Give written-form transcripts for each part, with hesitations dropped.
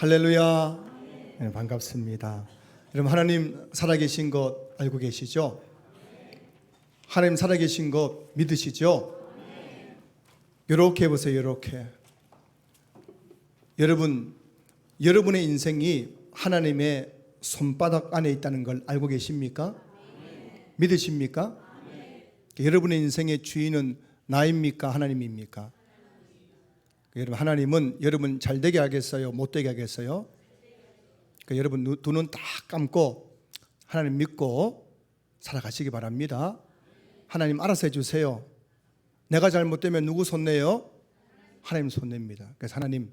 할렐루야. 네, 반갑습니다. 여러분, 하나님 살아계신 것 알고 계시죠? 하나님 살아계신 것 믿으시죠? 이렇게 해보세요. 이렇게 여러분의 인생이 하나님의 손바닥 안에 있다는 걸 알고 계십니까? 믿으십니까? 여러분의 인생의 주인은 나입니까? 하나님입니까? 여러분, 하나님은 여러분 잘 되게 하겠어요? 못 되게 하겠어요? 여러분 두 눈 딱 감고 하나님 믿고 살아가시기 바랍니다. 하나님 알아서 해주세요. 내가 잘못되면 누구 손내요? 하나님 손냅니다. 그래서 하나님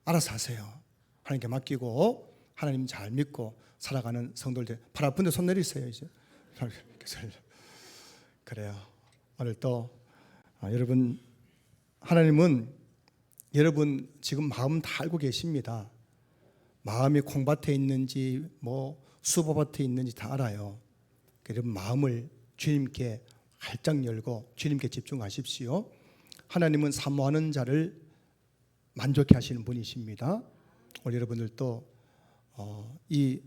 알아서 하세요. 하나님께 맡기고 하나님 잘 믿고 살아가는 성도들, 발 아픈데 손 내리세요. 이제 그래요. 오늘 또 여러분, 하나님은 여러분 지금 마음 다 알고 계십니다. 마음이 콩밭에 있는지 수보밭에 있는지 다 알아요. 여러분 마음을 주님께 활짝 열고 주님께 집중하십시오. 하나님은 사모하는 자를 만족해 하시는 분이십니다. 오늘 여러분들도 이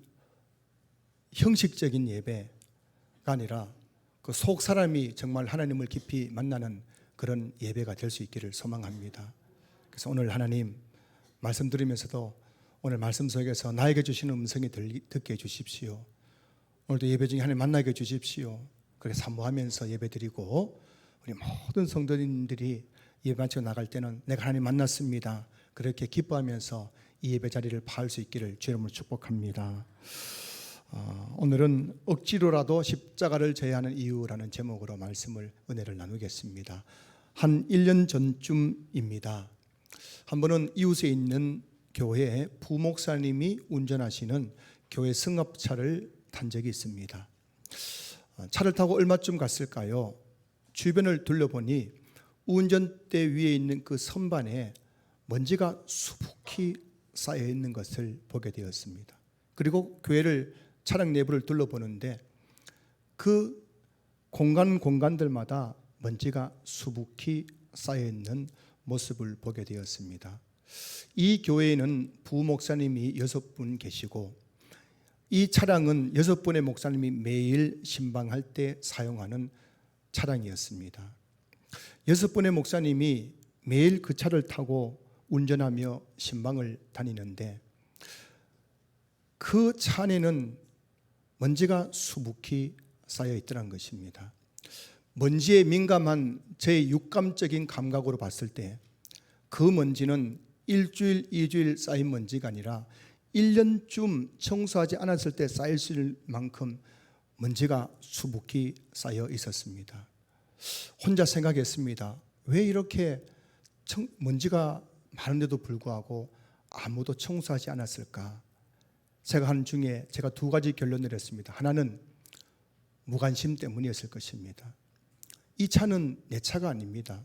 형식적인 예배가 아니라 그 속 사람이 정말 하나님을 깊이 만나는 그런 예배가 될 수 있기를 소망합니다. 그래서 오늘 하나님 말씀 들으면서도 오늘 말씀 속에서 나에게 주시는 음성이 듣게 해주십시오. 오늘도 예배 중에 하나님 만나게 해주십시오. 그렇게 사모하면서 예배 드리고 우리 모든 성도님들이 예배 마치고 나갈 때는 내가 하나님 만났습니다, 그렇게 기뻐하면서 이 예배 자리를 파할 수 있기를 주의 이름으로 축복합니다. 오늘은 억지로라도 십자가를 져야 하는 이유라는 제목으로 은혜를 나누겠습니다. 한 1년 전쯤입니다. 한 번은 이웃에 있는 교회에 부목사님이 운전하시는 교회 승합차를 탄 적이 있습니다. 차를 타고 얼마쯤 갔을까요? 주변을 둘러보니 운전대 위에 있는 그 선반에 먼지가 수북히 쌓여 있는 것을 보게 되었습니다. 그리고 차량 내부를 둘러보는데 그 공간들마다 먼지가 수북히 쌓여 있는 모습을 보게 되었습니다. 이 교회에는 부목사님이 6분 계시고 이 차량은 6분의 목사님이 매일 신방할 때 사용하는 차량이었습니다. 6분의 목사님이 매일 그 차를 타고 운전하며 신방을 다니는데 그 차 안에는 먼지가 수북히 쌓여 있더란 것입니다. 먼지에 민감한 제 육감적인 감각으로 봤을 때 그 먼지는 일주일, 2주일 쌓인 먼지가 아니라 1년쯤 청소하지 않았을 때 쌓일 수 있을 만큼 먼지가 수북히 쌓여 있었습니다. 혼자 생각했습니다. 왜 이렇게 먼지가 많은데도 불구하고 아무도 청소하지 않았을까? 생각하는 중에 제가 2가지 결론을 내렸습니다. 하나는 무관심 때문이었을 것입니다. 이 차는 내 차가 아닙니다.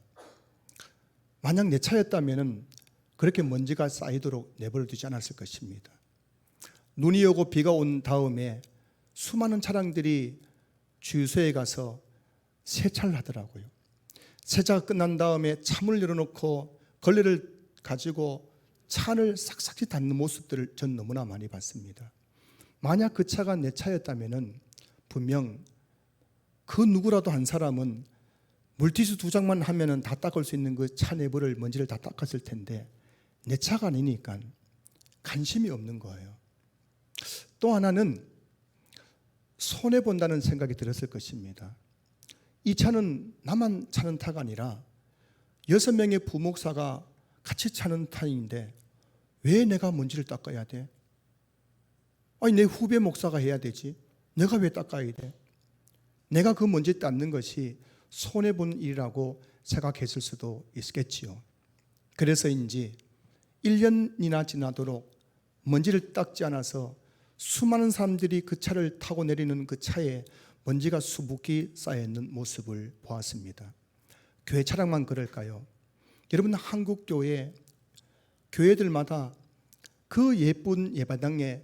만약 내 차였다면 그렇게 먼지가 쌓이도록 내버려 두지 않았을 것입니다. 눈이 오고 비가 온 다음에 수많은 차량들이 주유소에 가서 세차를 하더라고요. 세차가 끝난 다음에 차문을 열어놓고 걸레를 가지고 차를 싹싹이 닦는 모습들을 전 너무나 많이 봤습니다. 만약 그 차가 내 차였다면 분명 그 누구라도 한 사람은 물티슈 2장만 하면 다 닦을 수 있는 그 차 내부를 먼지를 다 닦았을 텐데 내 차가 아니니까 관심이 없는 거예요. 또 하나는 손해본다는 생각이 들었을 것입니다. 이 차는 나만 차는 차가 아니라 6명의 부목사가 같이 차는 차인데 왜 내가 먼지를 닦아야 돼? 아니 내 후배 목사가 해야 되지, 내가 왜 닦아야 돼? 내가 그 먼지 닦는 것이 손해본 일이라고 생각했을 수도 있겠지요. 그래서인지 1년이나 지나도록 먼지를 닦지 않아서 수많은 사람들이 그 차를 타고 내리는 그 차에 먼지가 수북히 쌓여있는 모습을 보았습니다. 교회 차량만 그럴까요? 여러분, 한국 교회들마다 그 예쁜 예배당에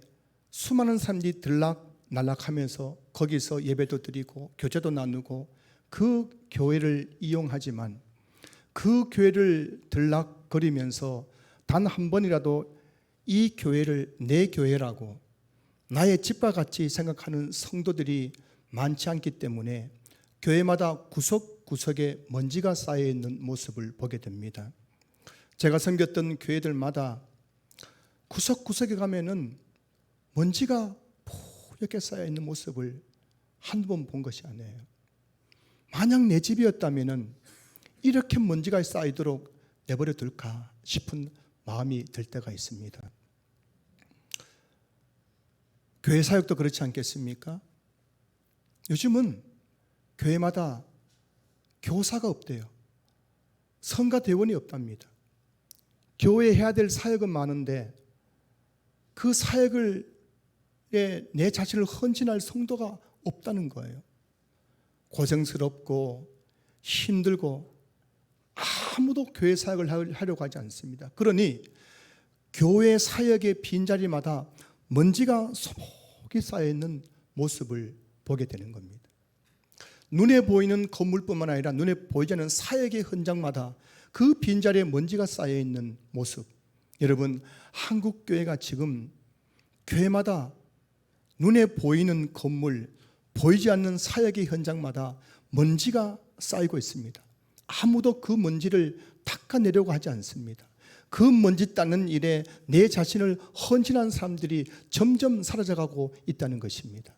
수많은 사람들이 들락날락하면서 거기서 예배도 드리고 교제도 나누고 그 교회를 이용하지만 그 교회를 들락거리면서 단 한 번이라도 이 교회를 내 교회라고 나의 집과 같이 생각하는 성도들이 많지 않기 때문에 교회마다 구석구석에 먼지가 쌓여 있는 모습을 보게 됩니다. 제가 섬겼던 교회들마다 구석구석에 가면은 먼지가 이렇게 쌓여 있는 모습을 한두 번 본 것이 아니에요. 만약 내 집이었다면은 이렇게 먼지가 쌓이도록 내버려 둘까 싶은 마음이 들 때가 있습니다. 교회 사역도 그렇지 않겠습니까? 요즘은 교회마다 교사가 없대요. 성가대원이 없답니다. 교회에 해야 될 사역은 많은데 그 사역을 내 자신을 헌신할 성도가 없다는 거예요. 고생스럽고 힘들고 아무도 교회 사역을 하려고 하지 않습니다. 그러니 교회 사역의 빈자리마다 먼지가 소복이 쌓여있는 모습을 보게 되는 겁니다. 눈에 보이는 건물뿐만 아니라 눈에 보이지 않는 사역의 현장마다 그 빈자리에 먼지가 쌓여있는 모습. 여러분, 한국 교회가 지금 교회마다 눈에 보이는 건물, 보이지 않는 사역의 현장마다 먼지가 쌓이고 있습니다. 아무도 그 먼지를 닦아내려고 하지 않습니다. 그 먼지 닦는 일에 내 자신을 헌신한 사람들이 점점 사라져가고 있다는 것입니다.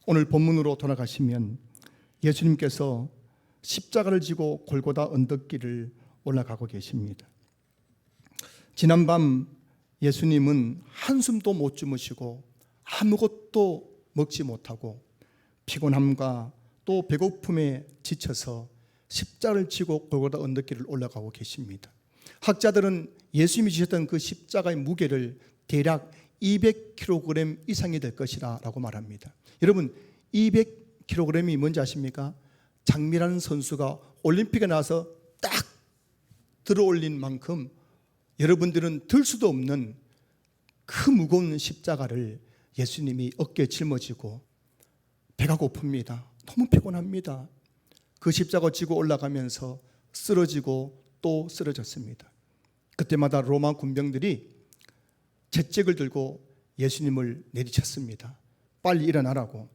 오늘 본문으로 돌아가시면 예수님께서 십자가를 지고 골고다 언덕길을 올라가고 계십니다. 지난밤 예수님은 한숨도 못 주무시고 아무것도 먹지 못하고 피곤함과 또 배고픔에 지쳐서 십자가를 지고 골고다 언덕길을 올라가고 계십니다. 학자들은 예수님이 지셨던 그 십자가의 무게를 대략 200kg 이상이 될 것이라 라고 말합니다. 여러분, 200kg이 뭔지 아십니까? 장미라는 선수가 올림픽에 나와서 딱 들어올린 만큼 여러분들은 들 수도 없는 그 무거운 십자가를 예수님이 어깨에 짊어지고 배가 고픕니다. 너무 피곤합니다. 그 십자가 지고 올라가면서 쓰러지고 또 쓰러졌습니다. 그때마다 로마 군병들이 채찍을 들고 예수님을 내리쳤습니다. 빨리 일어나라고,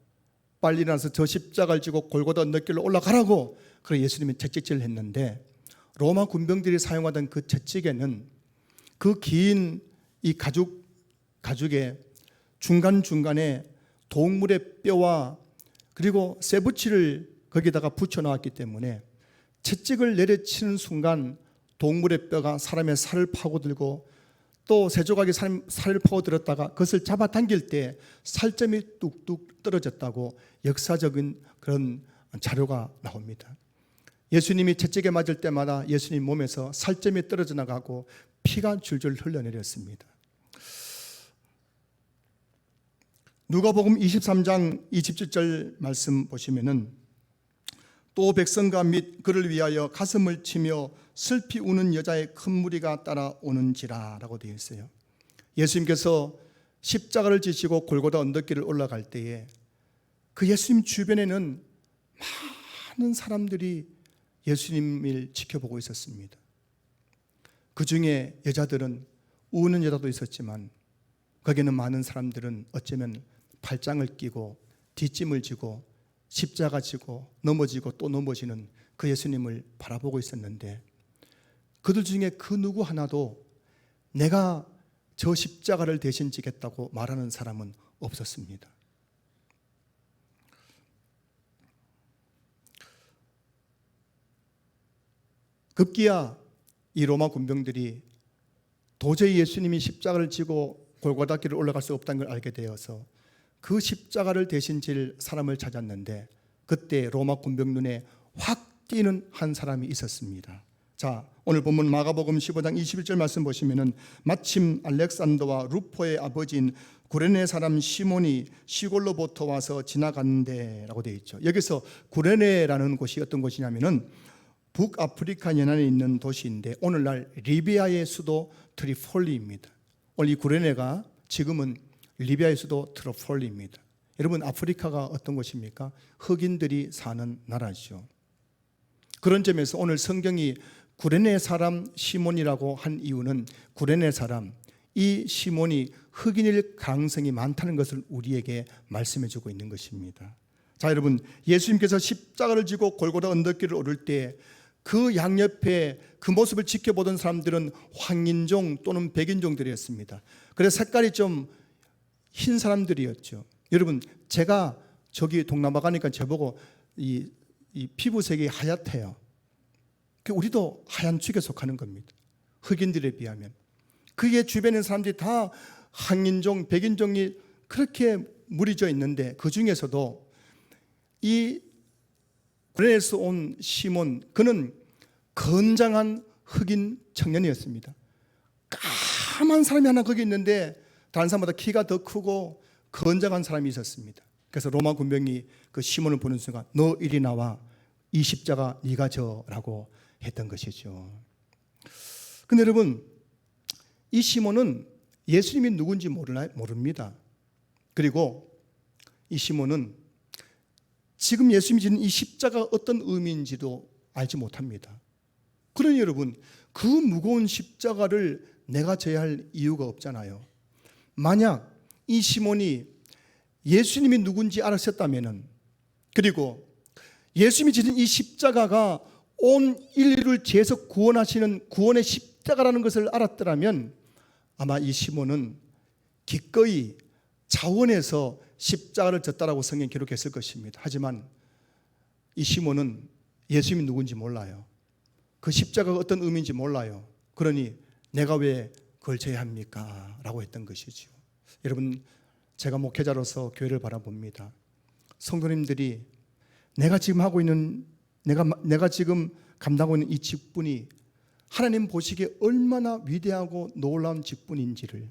빨리 일어나서 저 십자가를 지고 골고다 언덕길로 올라가라고. 그래서 예수님이 채찍질을 했는데 로마 군병들이 사용하던 그 채찍에는 그 긴 이 가죽의 중간중간에 동물의 뼈와 그리고 쇠붙이를 거기다가 붙여놓았기 때문에 채찍을 내려치는 순간 동물의 뼈가 사람의 살을 파고들고 또 세 조각이 살을 파고들었다가 그것을 잡아당길 때 살점이 뚝뚝 떨어졌다고 역사적인 그런 자료가 나옵니다. 예수님이 채찍에 맞을 때마다 예수님 몸에서 살점이 떨어져 나가고 피가 줄줄 흘러내렸습니다. 누가복음 23장 27절 말씀 보시면은 또 백성과 및 그를 위하여 가슴을 치며 슬피 우는 여자의 큰 무리가 따라오는지라 라고 되어 있어요. 예수님께서 십자가를 지시고 골고다 언덕길을 올라갈 때에 그 예수님 주변에는 많은 사람들이 예수님을 지켜보고 있었습니다. 그 중에 여자들은 우는 여자도 있었지만 거기는 많은 사람들은 어쩌면 팔짱을 끼고 뒷짐을 지고 십자가 지고 넘어지고 또 넘어지는 그 예수님을 바라보고 있었는데 그들 중에 그 누구 하나도 내가 저 십자가를 대신 지겠다고 말하는 사람은 없었습니다. 급기야 이 로마 군병들이 도저히 예수님이 십자가를 지고 골고다 길을 올라갈 수 없다는 걸 알게 되어서 그 십자가를 대신 질 사람을 찾았는데 그때 로마 군병 눈에 확 띄는 한 사람이 있었습니다. 자, 오늘 본문 마가복음 15장 21절 말씀 보시면은 마침 알렉산더와 루포의 아버지인 구레네 사람 시몬이 시골로부터 와서 지나갔는데 라고 되어 있죠. 여기서 구레네라는 곳이 어떤 곳이냐면은 북아프리카 연안에 있는 도시인데 오늘날 리비아의 수도 트리폴리입니다. 오늘 이 구레네가 지금은 리비아의 수도 트리폴리입니다. 여러분, 아프리카가 어떤 곳입니까? 흑인들이 사는 나라죠. 그런 점에서 오늘 성경이 구레네 사람 시몬이라고 한 이유는 구레네 사람, 이 시몬이 흑인일 가능성이 많다는 것을 우리에게 말씀해 주고 있는 것입니다. 자, 여러분, 예수님께서 십자가를 지고 골고다 언덕길을 오를 때 그 양옆에 그 모습을 지켜보던 사람들은 황인종 또는 백인종들이었습니다. 그래서 색깔이 좀 흰 사람들이었죠. 여러분, 제가 저기 동남아 가니까 저보고 이 피부색이 하얗대요. 우리도 하얀 축에 속하는 겁니다. 흑인들에 비하면. 그게 주변에 사람들이 다 황인종, 백인종이 그렇게 무리져 있는데 그 중에서도 이 구레네에서 온 시몬, 그는 건장한 흑인 청년이었습니다. 까만 사람이 하나 거기 있는데 다른 사람보다 키가 더 크고 건장한 사람이 있었습니다. 그래서 로마 군병이 그 시몬을 보는 순간 너 이리 나와, 이 십자가 네가 져라고 했던 것이죠. 근데 여러분, 이 시몬은 예수님이 누군지 모릅니다. 그리고 이 시몬은 지금 예수님이 지는 이 십자가가 어떤 의미인지도 알지 못합니다. 그러니 여러분, 그 무거운 십자가를 내가 져야 할 이유가 없잖아요. 만약 이 시몬이 예수님이 누군지 알았었다면, 그리고 예수님이 지는 이 십자가가 온 인류를 죄에서 구원하시는 구원의 십자가라는 것을 알았더라면 아마 이 시몬은 기꺼이 자원해서 십자가를 졌다라고 성경에 기록했을 것입니다. 하지만 이 시몬은 예수님이 누군지 몰라요. 그 십자가가 어떤 의미인지 몰라요. 그러니 내가 왜 그걸 져야 합니까? 라고 했던 것이죠. 여러분, 제가 목회자로서 교회를 바라봅니다. 성도님들이 내가 지금 하고 있는, 내가 지금 감당하고 있는 이 직분이 하나님 보시기에 얼마나 위대하고 놀라운 직분인지를,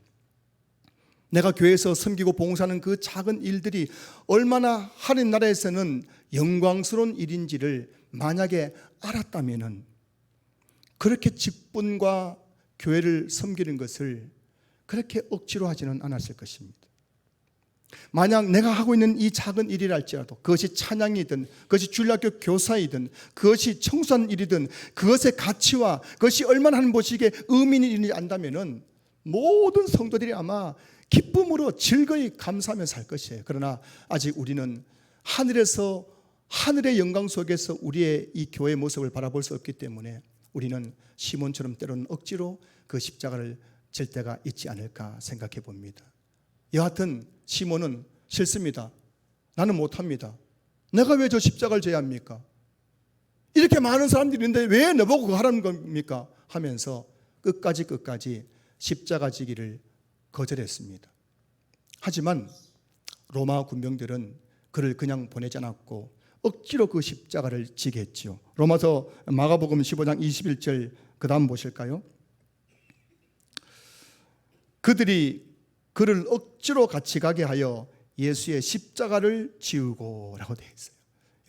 내가 교회에서 섬기고 봉사하는 그 작은 일들이 얼마나 하나님 나라에서는 영광스러운 일인지를 만약에 알았다면 그렇게 직분과 교회를 섬기는 것을 그렇게 억지로 하지는 않았을 것입니다. 만약 내가 하고 있는 이 작은 일이랄지라도 그것이 찬양이든 그것이 주일학교 교사이든 그것이 청소하는 일이든 그것의 가치와 그것이 얼마나 하는 보시기에 의미 있는 일인지 안다면 모든 성도들이 아마 기쁨으로 즐거이 감사하며 살 것이에요. 그러나 아직 우리는 하늘에서 하늘의 영광 속에서 우리의 이 교회의 모습을 바라볼 수 없기 때문에 우리는 시몬처럼 때로는 억지로 그 십자가를 질 때가 있지 않을까 생각해 봅니다. 여하튼 시몬은 싫습니다. 나는 못합니다. 내가 왜 저 십자가를 져야 합니까? 이렇게 많은 사람들이 있는데 왜 너보고 그거 하라는 겁니까? 하면서 끝까지 십자가 지기를 거절했습니다. 하지만 로마 군병들은 그를 그냥 보내지 않았고 억지로 그 십자가를 지게 했죠. 로마서 마가복음 15장 21절 그 다음 보실까요? 그들이 그를 억지로 같이 가게 하여 예수의 십자가를 지우고 라고 되어 있어요.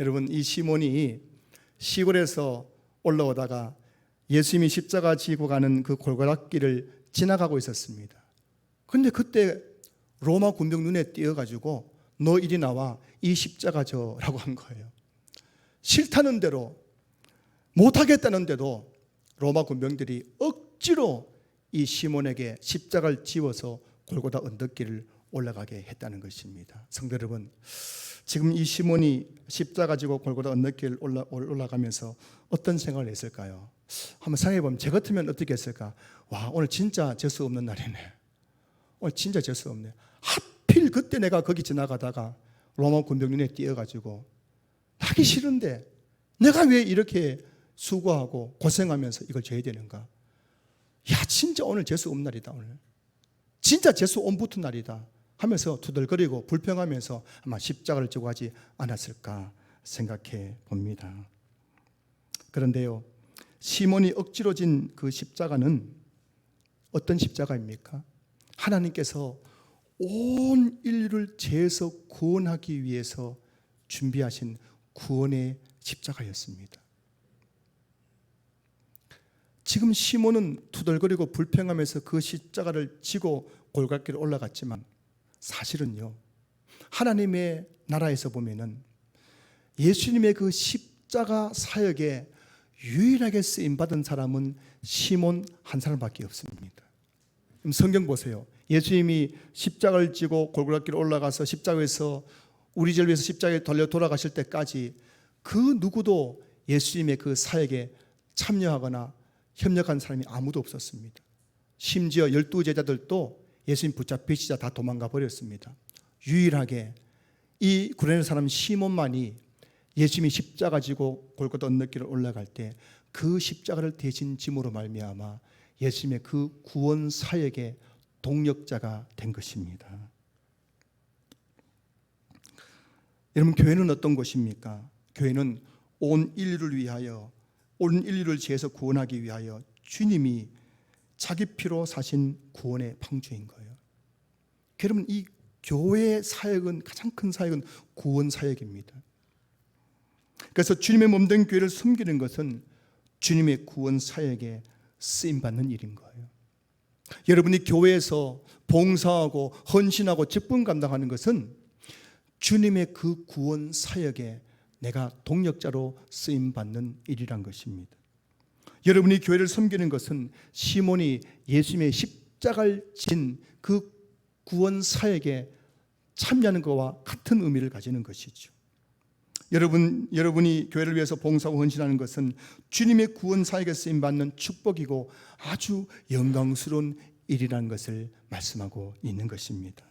여러분, 이 시몬이 시골에서 올라오다가 예수님이 십자가 지고 가는 그 골고다길을 지나가고 있었습니다. 그런데 그때 로마 군병 눈에 띄어가지고 너 이리 나와, 이 십자가 져라고 한 거예요. 싫다는 대로, 못하겠다는데도 로마 군병들이 억지로 이 시몬에게 십자가를 지워서 골고다 언덕길을 올라가게 했다는 것입니다. 성도 여러분, 지금 이 시몬이 십자가 지고 골고다 언덕길을 올라가면서 어떤 생각을 했을까요? 한번 생각해 보면 제 같으면 어떻게 했을까? 와, 오늘 진짜 재수 없는 날이네. 오늘 진짜 재수 없네. 하필 그때 내가 거기 지나가다가 로마 군병 눈에 띄어가지고 하기 싫은데 내가 왜 이렇게 수고하고 고생하면서 이걸 져야 되는가? 야, 진짜 오늘 재수 없는 날이다. 오늘 진짜 재수 온 붙은 날이다 하면서 투덜거리고 불평하면서 아마 십자가를 지고 하지 않았을까 생각해 봅니다. 그런데요, 시몬이 억지로 진 그 십자가는 어떤 십자가입니까? 하나님께서 온 인류를 죄에서 구원하기 위해서 준비하신 구원의 십자가였습니다. 지금 시몬은 투덜거리고 불평하면서 그 십자가를 지고 골고다길을 올라갔지만 사실은요, 하나님의 나라에서 보면은 예수님의 그 십자가 사역에 유일하게 쓰임받은 사람은 시몬 한 사람밖에 없습니다. 성경 보세요. 예수님이 십자가를 지고 골고다길에 올라가서 십자가에서 우리 죄를 위해서 십자가에 달려 돌아가실 때까지 그 누구도 예수님의 그 사역에 참여하거나 협력한 사람이 아무도 없었습니다. 심지어 12제자들도 예수님 붙잡히시자 다 도망가 버렸습니다. 유일하게 이 구레네 사람 시몬만이 예수님이 십자가 지고 골고다 언덕길을 올라갈 때 그 십자가를 대신 짐으로 말미암아 예수님의 그 구원 사역의 동력자가 된 것입니다. 여러분, 교회는 어떤 곳입니까? 교회는 온 인류를 위하여, 온 인류를 죄에서 구원하기 위하여 주님이 자기 피로 사신 구원의 방주인 거예요. 여러분, 이 교회의 사역은, 가장 큰 사역은 구원 사역입니다. 그래서 주님의 몸된 교회를 섬기는 것은 주님의 구원 사역에 쓰임받는 일인 거예요. 여러분이 교회에서 봉사하고 헌신하고 직분 감당하는 것은 주님의 그 구원 사역에 내가 동력자로 쓰임받는 일이란 것입니다. 여러분이 교회를 섬기는 것은 시몬이 예수님의 십자가를 진 그 구원 사역에 참여하는 것과 같은 의미를 가지는 것이죠. 여러분이 교회를 위해서 봉사하고 헌신하는 것은 주님의 구원 사역에 쓰임받는 축복이고 아주 영광스러운 일이라는 것을 말씀하고 있는 것입니다.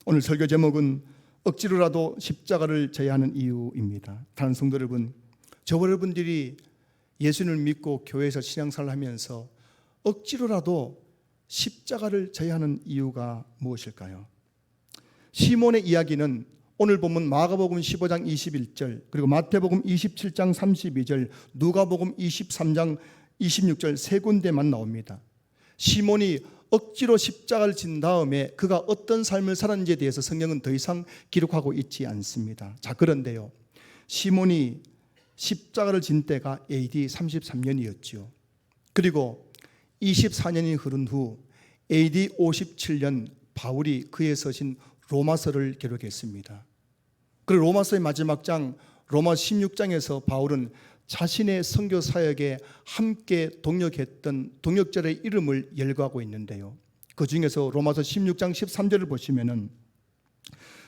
오늘 설교 제목은 억지로라도 십자가를 져야 하는 이유입니다. 다른 성도 여러분, 저와 여러분들이 예수님을 믿고 교회에서 신앙생활을 하면서 억지로라도 십자가를 져야 하는 이유가 무엇일까요? 시몬의 이야기는 오늘 보면 마가복음 15장 21절, 그리고 마태복음 27장 32절, 누가복음 23장 26절 세 군데만 나옵니다. 시몬이 억지로 십자가를 진 다음에 그가 어떤 삶을 살았는지에 대해서 성경은 더 이상 기록하고 있지 않습니다. 자, 그런데요, 시몬이 십자가를 진 때가 AD 33년이었죠. 그리고 24년이 흐른 후 AD 57년 바울이 그에 서신 로마서를 기록했습니다. 그리고 로마서의 마지막 장 로마 16장에서 바울은 자신의 선교 사역에 함께 동역했던 동역자의 이름을 열거하고 있는데요. 그 중에서 로마서 16장 13절을 보시면은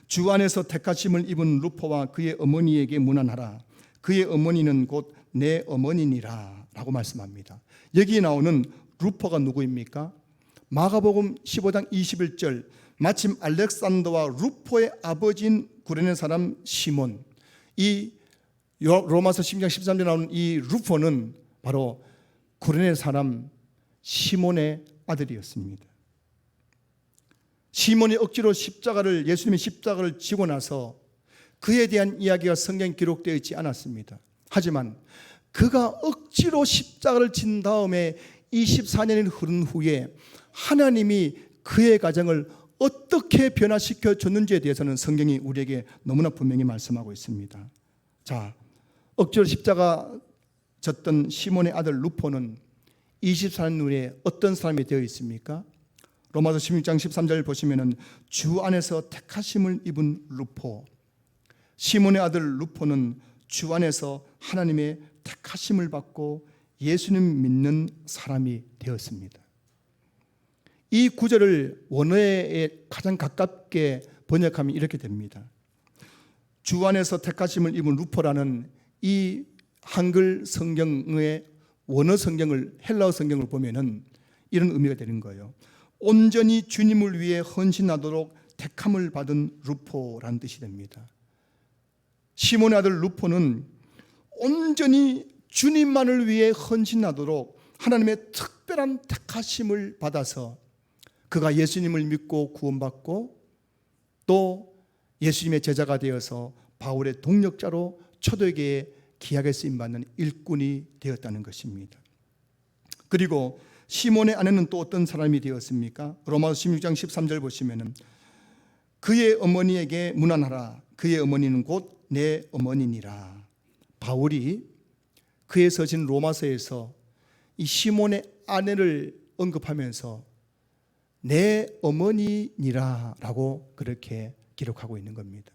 주 안에서 택하심을 입은 루포와 그의 어머니에게 문안하라. 그의 어머니는 곧 내 어머니니라 라고 말씀합니다. 여기 나오는 루포가 누구입니까? 마가복음 15장 21절, 마침 알렉산더와 루포의 아버지인 구레네 사람 시몬, 이 로마서 16장 13절에 나오는 이 루포는 바로 구레네 사람 시몬의 아들이었습니다. 시몬이 억지로 예수님의 십자가를 지고 나서 그에 대한 이야기가 성경에 기록되어 있지 않았습니다. 하지만 그가 억지로 십자가를 진 다음에 24년이 흐른 후에 하나님이 그의 가정을 어떻게 변화시켜 줬는지에 대해서는 성경이 우리에게 너무나 분명히 말씀하고 있습니다. 자, 억지로 십자가 졌던 시몬의 아들 루포는 24년 후에 어떤 사람이 되어 있습니까? 로마서 16장 13절 보시면은 주 안에서 택하심을 입은 루포, 시몬의 아들 루포는 주 안에서 하나님의 택하심을 받고 예수님 믿는 사람이 되었습니다. 이 구절을 원어에 가장 가깝게 번역하면 이렇게 됩니다. 주 안에서 택하심을 입은 루포라는 이 한글 성경의 원어 성경을, 헬라어 성경을 보면은 이런 의미가 되는 거예요. 온전히 주님을 위해 헌신하도록 택함을 받은 루포라는 뜻이 됩니다. 시몬의 아들 루포는 온전히 주님만을 위해 헌신하도록 하나님의 특별한 택하심을 받아서 그가 예수님을 믿고 구원받고 또 예수님의 제자가 되어서 바울의 동력자로 초대교회에 귀하게 쓰임받는 일꾼이 되었다는 것입니다. 그리고 시몬의 아내는 또 어떤 사람이 되었습니까? 로마서 16장 13절 보시면은 그의 어머니에게 문안하라. 그의 어머니는 곧 내 어머니니라. 바울이 그의 서신 로마서에서 이 시몬의 아내를 언급하면서 내 어머니니라 라고 그렇게 기록하고 있는 겁니다.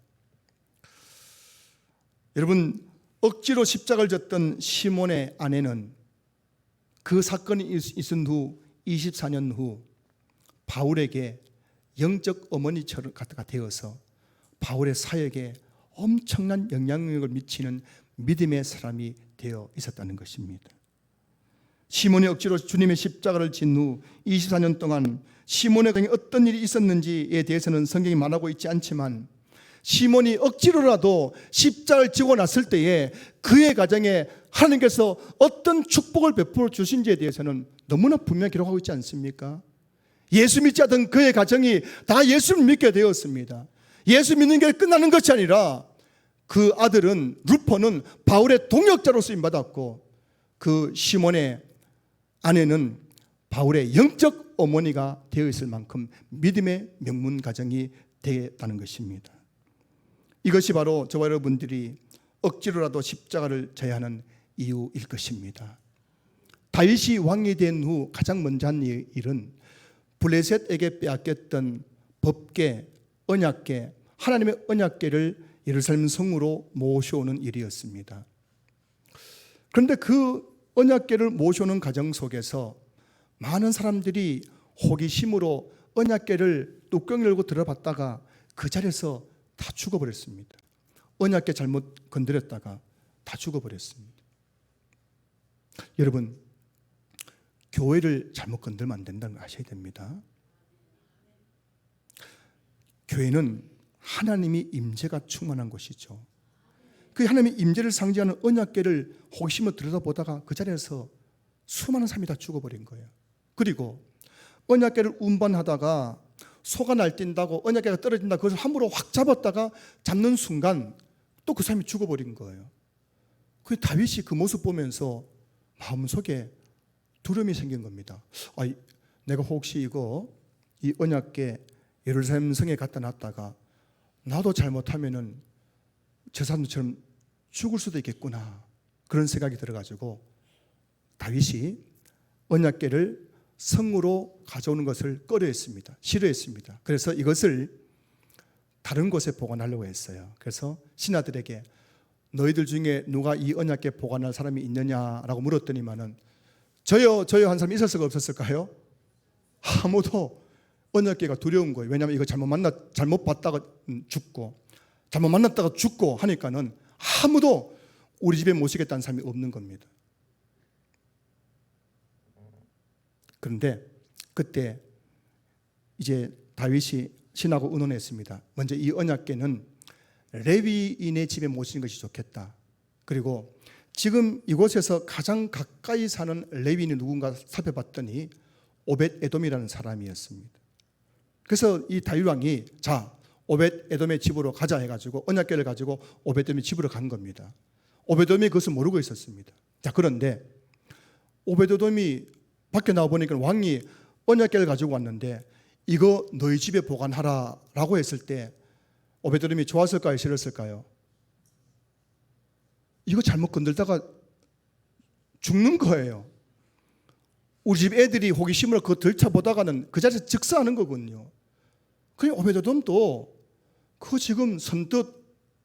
여러분, 억지로 십자가를 졌던 시몬의 아내는 그 사건이 있은 후 24년 후 바울에게 영적 어머니처럼 같가 되어서 바울의 사역에 엄청난 영향력을 미치는 믿음의 사람이 되어 있었다는 것입니다. 시몬이 억지로 주님의 십자가를 진 후 24년 동안 시몬의 가정에 어떤 일이 있었는지에 대해서는 성경이 말하고 있지 않지만, 시몬이 억지로라도 십자가를 지고 났을 때에 그의 가정에 하나님께서 어떤 축복을 베풀어 주신지에 대해서는 너무나 분명히 기록하고 있지 않습니까? 예수 믿지 않던 그의 가정이 다 예수를 믿게 되었습니다. 예수 믿는 게 끝나는 것이 아니라 그 아들은, 루포는 바울의 동역자로 쓰임받았고, 그 시몬의 아내는 바울의 영적 어머니가 되어 있을 만큼 믿음의 명문 가정이 되었다는 것입니다. 이것이 바로 저와 여러분들이 억지로라도 십자가를 져야 하는 이유일 것입니다. 다윗이 왕이 된 후 가장 먼저 한 일은 블레셋에게 빼앗겼던 법궤, 언약궤, 하나님의 언약궤를 예루살렘 성으로 모셔오는 일이었습니다. 그런데 그 언약궤를 모셔오는 과정 속에서 많은 사람들이 호기심으로 언약궤를 뚜껑 열고 들어봤다가 그 자리에서 다 죽어버렸습니다. 언약궤 잘못 건드렸다가 다 죽어버렸습니다. 여러분, 교회를 잘못 건들면 안 된다는 걸 아셔야 됩니다. 교회는 하나님이 임재가 충만한 곳이죠. 그 하나님의 임재를 상징하는 언약궤를 호기심으로 들여다보다가 그 자리에서 수많은 사람이 다 죽어버린 거예요. 그리고 언약궤를 운반하다가 소가 날뛴다고 언약궤가 떨어진다, 그것을 함부로 확 잡았다가 잡는 순간 또 그 사람이 죽어버린 거예요. 그 다윗이 그 모습 보면서 마음속에 두려움이 생긴 겁니다. 내가 혹시 이 언약궤 예루살렘 성에 갖다 놨다가 나도 잘못하면은 저 사람들처럼 죽을 수도 있겠구나, 그런 생각이 들어가지고 다윗이 언약궤를 성으로 가져오는 것을 꺼려했습니다. 싫어했습니다. 그래서 이것을 다른 곳에 보관하려고 했어요. 그래서 신하들에게 너희들 중에 누가 이 언약궤 보관할 사람이 있느냐라고 물었더니만은 저요 한 사람이 있었을까 없었을까요? 아무도. 언약궤가 두려운 거예요. 왜냐하면 이거 잘못 봤다가 죽고, 잘못 만났다가 죽고 하니까는 아무도 우리 집에 모시겠다는 사람이 없는 겁니다. 그런데 그때 이제 다윗이 신하고 의논했습니다. 먼저 이 언약궤는 레위인의 집에 모시는 것이 좋겠다. 그리고 지금 이곳에서 가장 가까이 사는 레위인이 누군가 살펴봤더니 오벳 에돔이라는 사람이었습니다. 그래서 이 다윗 왕이 오벳 에돔의 집으로 가자 해가지고 언약궤를 가지고 오벳 에돔의 집으로 간 겁니다. 오벳 에돔이 그것을 모르고 있었습니다. 그런데 오벳 에돔이 밖에 나와 보니까 왕이 언약궤를 가지고 왔는데 이거 너희 집에 보관하라라고 했을 때 오벳 에돔이 좋았을까요, 싫었을까요? 이거 잘못 건들다가 죽는 거예요. 우리 집 애들이 호기심으로 그거 들춰보다가는 그 자리에서 즉사하는 거거든요. 그냥 오벳 에돔도 그거 지금 선뜻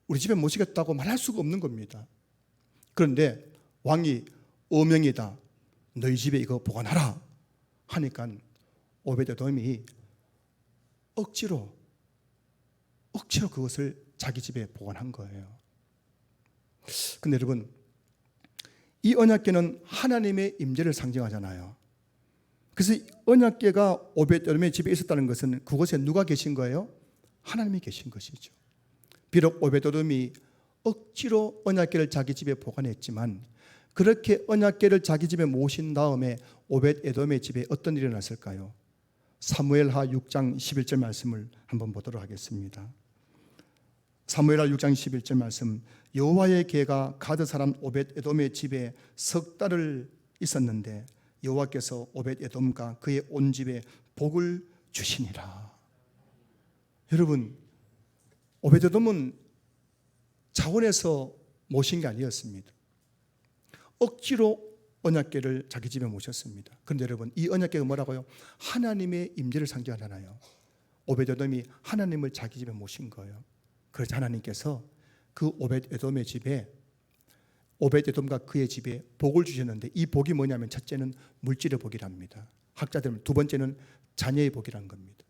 우리 집에 모시겠다고 말할 수가 없는 겁니다. 그런데 왕이 어명이다, 너희 집에 이거 보관하라 하니까 오벳 에돔이 억지로 그것을 자기 집에 보관한 거예요. 근데 여러분, 이 언약궤는 하나님의 임재를 상징하잖아요. 그래서 언약궤가 오벳 에돔의 집에 있었다는 것은 그곳에 누가 계신 거예요? 하나님이 계신 것이죠. 비록 오벳 에돔이 억지로 언약궤를 자기 집에 보관했지만 그렇게 언약궤를 자기 집에 모신 다음에 오벳 에돔의 집에 어떤 일이 일어났을까요? 사무엘하 6장 11절 말씀을 한번 보도록 하겠습니다. 사무엘하 6장 11절 말씀, 여호와의 궤가 가드 사람 오벳 에돔의 집에 석 달을 있었는데 여호와께서 오벳 에돔과 그의 온 집에 복을 주시니라. 여러분, 오벳 에돔은 자원해서 모신 게 아니었습니다. 억지로 언약궤를 자기 집에 모셨습니다. 그런데 여러분, 이 언약궤가 뭐라고요? 하나님의 임재를 상징하잖아요. 오벳 에돔이 하나님을 자기 집에 모신 거예요. 그래서 하나님께서 그 오벳 에돔의 집에, 오벳 에돔과 그의 집에 복을 주셨는데 이 복이 뭐냐면 첫째는 물질의 복이랍니다. 학자들은 두 번째는 자녀의 복이라는 겁니다.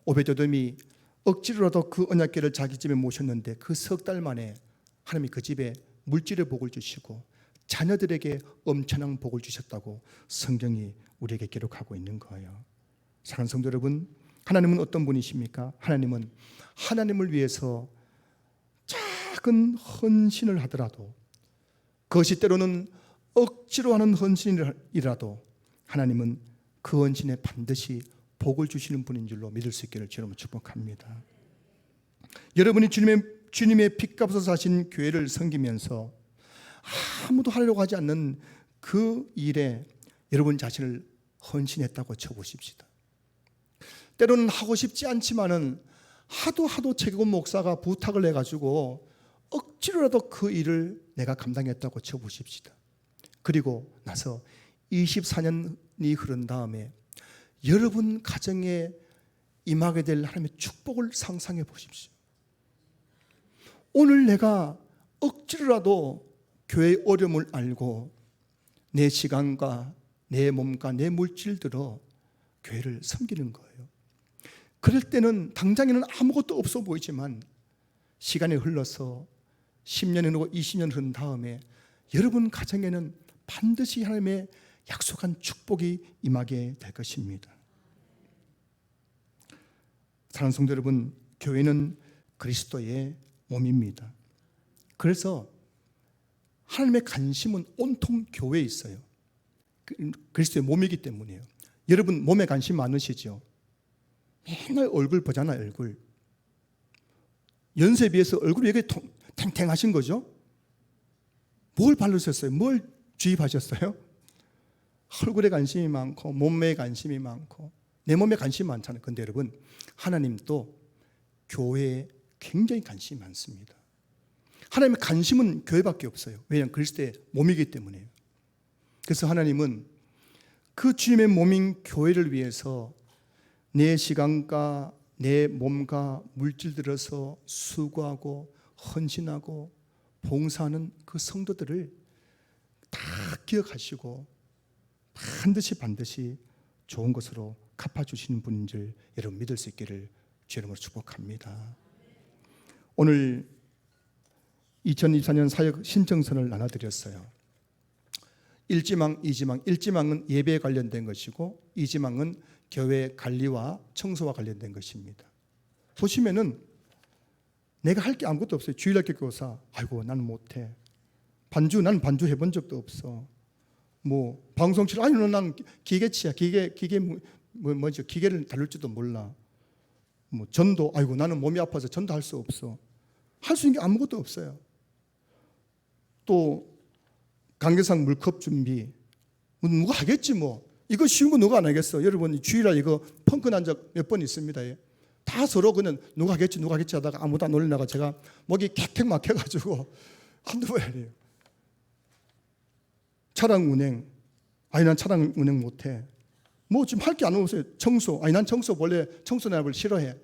오베데돔이 억지로라도 그 언약궤를 자기 집에 모셨는데 그 석 달 만에 하나님이 그 집에 물질의 복을 주시고 자녀들에게 엄청난 복을 주셨다고 성경이 우리에게 기록하고 있는 거예요. 사랑하는 성도 여러분, 하나님은 어떤 분이십니까? 하나님은 하나님을 위해서 작은 헌신을 하더라도, 그것이 때로는 억지로 하는 헌신이라도 하나님은 그 헌신에 반드시 복을 주시는 분인 줄로 믿을 수 있기를 주님으로 축복합니다. 여러분이 주님의 핏값으로 사신 교회를 섬기면서 아무도 하려고 하지 않는 그 일에 여러분 자신을 헌신했다고 쳐보십시오. 때로는 하고 싶지 않지만은 하도 최고원 목사가 부탁을 해가지고 억지로라도 그 일을 내가 감당했다고 쳐보십시오. 그리고 나서 24년이 흐른 다음에 여러분 가정에 임하게 될 하나님의 축복을 상상해 보십시오. 오늘 내가 억지로라도 교회의 어려움을 알고 내 시간과 내 몸과 내 물질들로 교회를 섬기는 거예요. 그럴 때는 당장에는 아무것도 없어 보이지만 시간이 흘러서 10년이 흐르고 20년 흐른 다음에 여러분 가정에는 반드시 하나님의 약속한 축복이 임하게 될 것입니다. 사랑하는 성도 여러분, 교회는 그리스도의 몸입니다. 그래서 하나님의 관심은 온통 교회에 있어요. 그리스도의 몸이기 때문이에요. 여러분 몸에 관심 많으시죠? 맨날 얼굴 보잖아요. 얼굴. 연세에 비해서 얼굴이 이렇게 탱탱하신 거죠? 뭘 바르셨어요? 뭘 주입하셨어요? 얼굴에 관심이 많고 몸매에 관심이 많고 내 몸에 관심이 많잖아요. 그런데 여러분, 하나님도 교회에 굉장히 관심이 많습니다. 하나님의 관심은 교회밖에 없어요. 왜냐하면 그리스도의 몸이기 때문이에요. 그래서 하나님은 그 주님의 몸인 교회를 위해서 내 시간과 내 몸과 물질 들어서 수고하고 헌신하고 봉사하는 그 성도들을 다 기억하시고 반드시 좋은 것으로 갚아주시는 분인 줄 여러분 믿을 수 있기를 주의 이름으로 축복합니다. 오늘 2024년 사역 신청서를 나눠드렸어요. 1지망, 2지망. 1지망은 예배에 관련된 것이고 2지망은 교회 관리와 청소와 관련된 것입니다. 보시면은 내가 할 게 아무것도 없어요. 주일학교 교사, 아이고 나는 못해. 나는 반주 해본 적도 없어. 뭐 방송칠, 아니 난 기계치야. 기계를 다룰 줄도 몰라. 뭐 전도, 아이고 나는 몸이 아파서 전도할 수 없어. 할 수 있는 게 아무것도 없어요. 또 강계상 물컵 준비, 뭐 누가 하겠지 뭐. 이거 쉬운 거 누가 안 하겠어. 여러분 주일날 이거 펑크 난 적 몇 번 있습니다. 다 서로 그냥 누가 하겠지 하다가 아무도 안 올리다가 제가 목이 객택 막혀가지고 한두 번 해요. 차량 운행, 아니 난 차량 운행 못해. 뭐 지금 할 게 안 없어요. 청소, 아니 난 청소 원래 청소 나를 싫어해.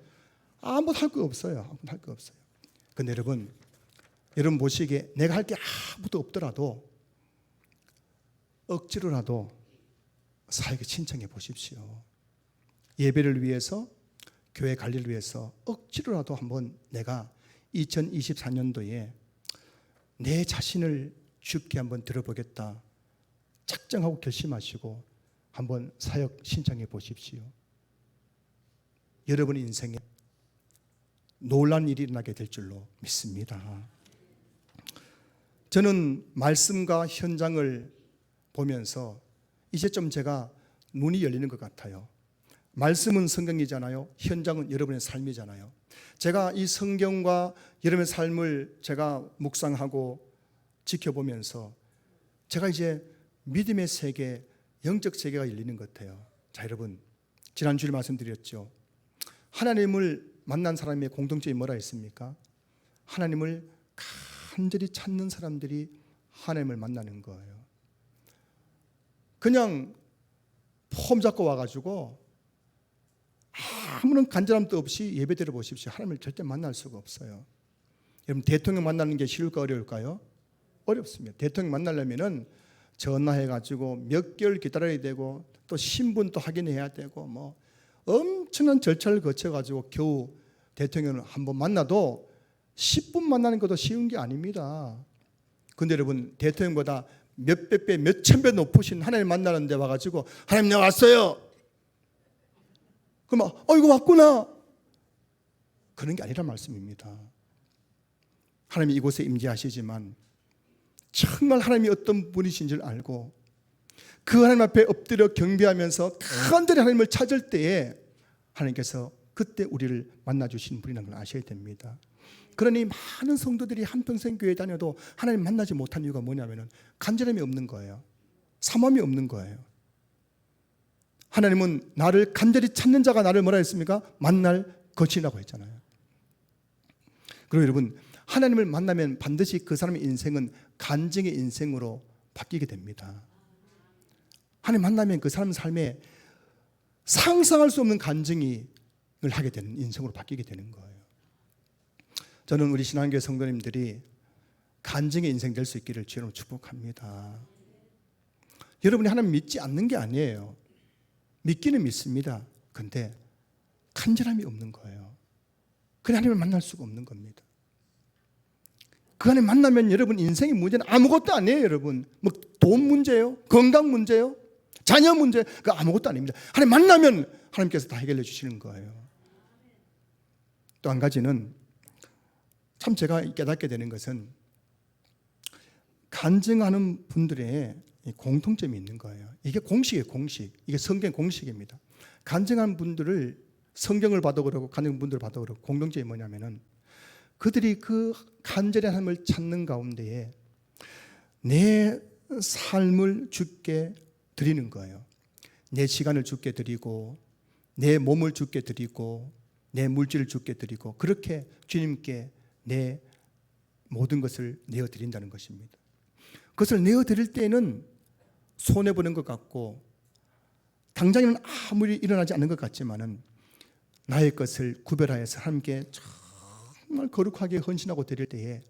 아무도 할 거 없어요. 아무도 할 거 없어요. 근데 여러분 보시기에 내가 할 게 아무도 없더라도 억지로라도 사역에 신청해 보십시오. 예배를 위해서, 교회 관리를 위해서 억지로라도 한번 내가 2024년도에 내 자신을 주께 한번 들어보겠다 작정하고 결심하시고 한번 사역 신청해 보십시오. 여러분의 인생에 놀라운 일이 일어나게 될 줄로 믿습니다. 저는 말씀과 현장을 보면서 이제 좀 제가 눈이 열리는 것 같아요. 말씀은 성경이잖아요. 현장은 여러분의 삶이잖아요. 제가 이 성경과 여러분의 삶을 제가 묵상하고 지켜보면서 제가 이제 믿음의 세계, 영적 세계가 열리는 것 같아요. 자, 여러분 지난주에 말씀드렸죠. 하나님을 만난 사람의 공통점이 뭐라 했습니까? 하나님을 간절히 찾는 사람들이 하나님을 만나는 거예요. 그냥 폼 잡고 와가지고 아무런 간절함도 없이 예배 드려 보십시오. 하나님을 절대 만날 수가 없어요. 여러분 대통령 만나는 게 쉬울까 어려울까요? 어렵습니다. 대통령 만나려면은 전화해가지고 몇 개월 기다려야 되고 또 신분도 확인해야 되고 뭐 엄청난 절차를 거쳐가지고 겨우 대통령을 한번 만나도 10분 만나는 것도 쉬운 게 아닙니다. 근데 여러분, 대통령보다 몇백 배, 몇천 배 높으신 하나님 만나는 데 와가지고 하나님 내가 왔어요. 그럼 이거 왔구나. 그런 게 아니란 말씀입니다. 하나님이 이곳에 임재하시지만 정말 하나님이 어떤 분이신 줄 알고 그 하나님 앞에 엎드려 경배하면서 간절히 하나님을 찾을 때에 하나님께서 그때 우리를 만나주신 분이라는 걸 아셔야 됩니다. 그러니 많은 성도들이 한평생 교회 다녀도 하나님 만나지 못한 이유가 뭐냐면 간절함이 없는 거예요. 사모함이 없는 거예요. 하나님은 나를 간절히 찾는 자가 나를 뭐라 했습니까? 만날 것이라고 했잖아요. 그리고 여러분, 하나님을 만나면 반드시 그 사람의 인생은 간증의 인생으로 바뀌게 됩니다. 하나님 만나면 그 사람 삶에 상상할 수 없는 간증을 하게 되는 인생으로 바뀌게 되는 거예요. 저는 우리 신앙교회 성도님들이 간증의 인생 될 수 있기를 주로 축복합니다. 여러분이 하나님 믿지 않는 게 아니에요. 믿기는 믿습니다. 그런데 간절함이 없는 거예요. 그냥 하나님을 만날 수가 없는 겁니다. 그 안에 만나면 여러분 인생의 문제는 아무것도 아니에요. 여러분 뭐 돈 문제요? 건강 문제요? 자녀 문제? 그 아무것도 아닙니다. 하나님 만나면 하나님께서 다 해결해 주시는 거예요. 또 한 가지는 참 제가 깨닫게 되는 것은 간증하는 분들의 공통점이 있는 거예요. 이게 공식이에요. 공식. 이게 성경 공식입니다. 간증하는 분들을 성경을 봐도 그러고 간증하는 분들을 봐도 그러고 공통점이 뭐냐면은 그들이 그 간절히 하나님을 찾는 가운데에 내 삶을 주께 드리는 거예요. 내 시간을 주께 드리고 내 몸을 주께 드리고 내 물질을 주께 드리고 그렇게 주님께 내 모든 것을 내어드린다는 것입니다. 그것을 내어드릴 때는 손해보는 것 같고 당장에는 아무리 일어나지 않는 것 같지만은 나의 것을 구별하여서 하나님께 정말 거룩하게 헌신하고 드릴 때에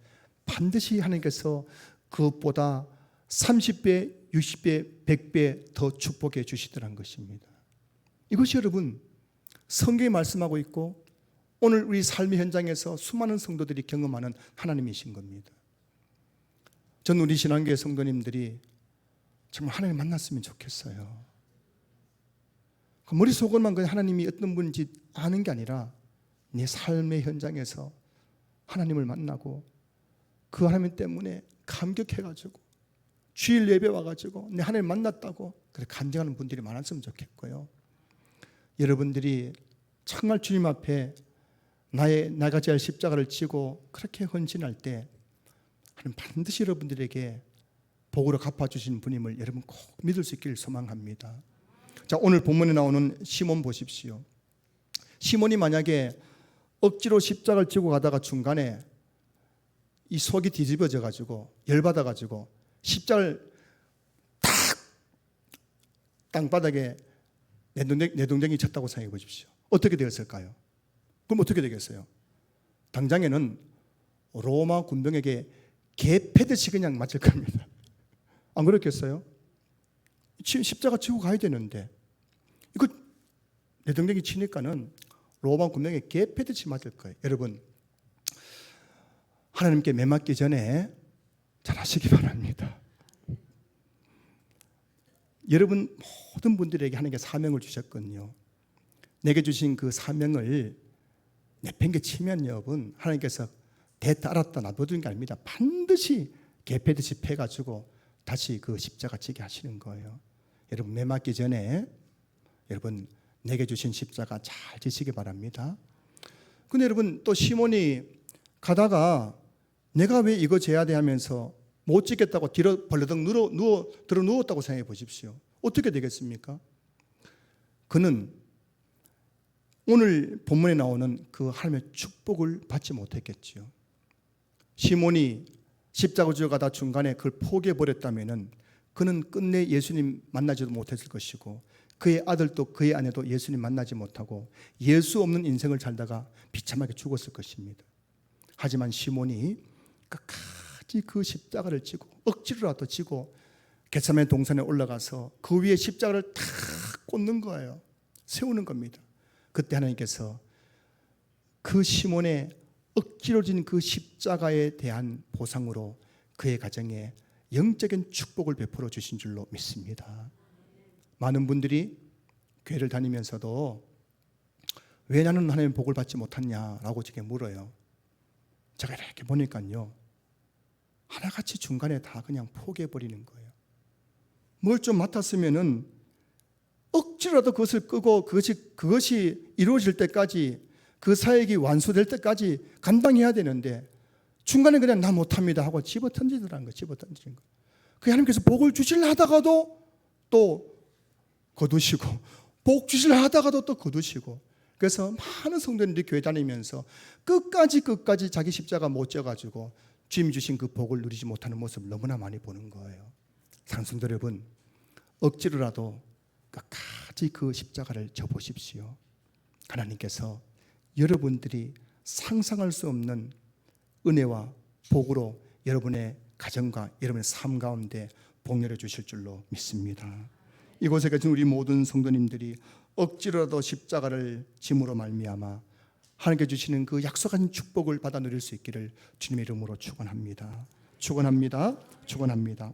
반드시 하나님께서 그것보다 30배, 60배, 100배 더 축복해 주시더라는 것입니다. 이것이 여러분 성경이 말씀하고 있고 오늘 우리 삶의 현장에서 수많은 성도들이 경험하는 하나님이신 겁니다. 저는 우리 신앙교회 성도님들이 정말 하나님 만났으면 좋겠어요. 머릿속으로만 그냥 하나님이 어떤 분인지 아는 게 아니라 내 삶의 현장에서 하나님을 만나고 그 하나님 때문에 감격해가지고 주일 예배 와가지고 내 하나님 만났다고 그렇게 간증하는 분들이 많았으면 좋겠고요. 여러분들이 정말 주님 앞에 나가 져야 할 십자가를 지고 그렇게 헌신할 때 하나님 반드시 여러분들에게 복으로 갚아주시는 분임을 여러분 꼭 믿을 수 있기를 소망합니다. 자, 오늘 본문에 나오는 시몬 보십시오. 시몬이 만약에 억지로 십자가를 지고 가다가 중간에 이 속이 뒤집어져 가지고 열받아 가지고 십자가를 탁 땅바닥에 내동댕이 쳤다고 생각해 보십시오. 어떻게 되었을까요? 그럼 어떻게 되겠어요? 당장에는 로마 군병에게 개패듯이 그냥 맞을 겁니다. 안 그렇겠어요? 십자가 지고 가야 되는데 이거 내동댕이 치니까는 로마 군병에게 개패듯이 맞을 거예요. 여러분 하나님께 매맞기 전에 잘 하시기 바랍니다. 여러분 모든 분들에게 하나님께 사명을 주셨거든요. 내게 주신 그 사명을 내팽개치면 여러분 하나님께서 대다 알았다 놔두는 게 아닙니다. 반드시 개패듯이 패가지고 다시 그 십자가 지게 하시는 거예요. 여러분 매맞기 전에 여러분 내게 주신 십자가 잘 지시기 바랍니다. 근데 여러분 또 시몬이 가다가 내가 왜 이거 져야 돼 하면서 못 지겠다고 뒤로 벌러덩 들어 누웠다고 생각해 보십시오. 어떻게 되겠습니까? 그는 오늘 본문에 나오는 그 하나님의 축복을 받지 못했겠지요. 시몬이 십자가 지고 가다 중간에 그걸 포기해 버렸다면은 그는 끝내 예수님 만나지도 못했을 것이고 그의 아들도 그의 아내도 예수님 만나지 못하고 예수 없는 인생을 살다가 비참하게 죽었을 것입니다. 하지만 시몬이 끝까지 그 십자가를 지고 억지로라도 지고 겟세마네 동산에 올라가서 그 위에 십자가를 탁 꽂는 거예요. 세우는 겁니다. 그때 하나님께서 그 시몬의 억지로 진 그 십자가에 대한 보상으로 그의 가정에 영적인 축복을 베풀어 주신 줄로 믿습니다. 많은 분들이 교회를 다니면서도 왜 나는 하나님의 복을 받지 못했냐라고 제게 물어요. 제가 이렇게 보니까요, 하나같이 중간에 다 그냥 포기해버리는 거예요. 뭘 좀 맡았으면은 억지로라도 그것을 끄고 그것이 이루어질 때까지, 그 사역이 완수될 때까지 감당해야 되는데 중간에 그냥 나 못합니다 하고 집어던지더라는 거예요. 집어던지는 거예요. 그 하나님께서 복을 주시려 하다가도 또 거두시고, 복 주시려 하다가도 또 거두시고. 그래서 많은 성도님들이 교회 다니면서 끝까지 자기 십자가 못 져가지고 주님이 주신 그 복을 누리지 못하는 모습을 너무나 많이 보는 거예요. 사랑하는 성도 여러분, 억지로라도 끝까지 그 십자가를 져보십시오. 하나님께서 여러분들이 상상할 수 없는 은혜와 복으로 여러분의 가정과 여러분의 삶 가운데 복렬해 주실 줄로 믿습니다. 이곳에 계신 우리 모든 성도님들이 억지로라도 십자가를 짐으로 말미암아 하나님께 주시는 그 약속한 축복을 받아 누릴 수 있기를 주님의 이름으로 축원합니다. 축원합니다. 축원합니다.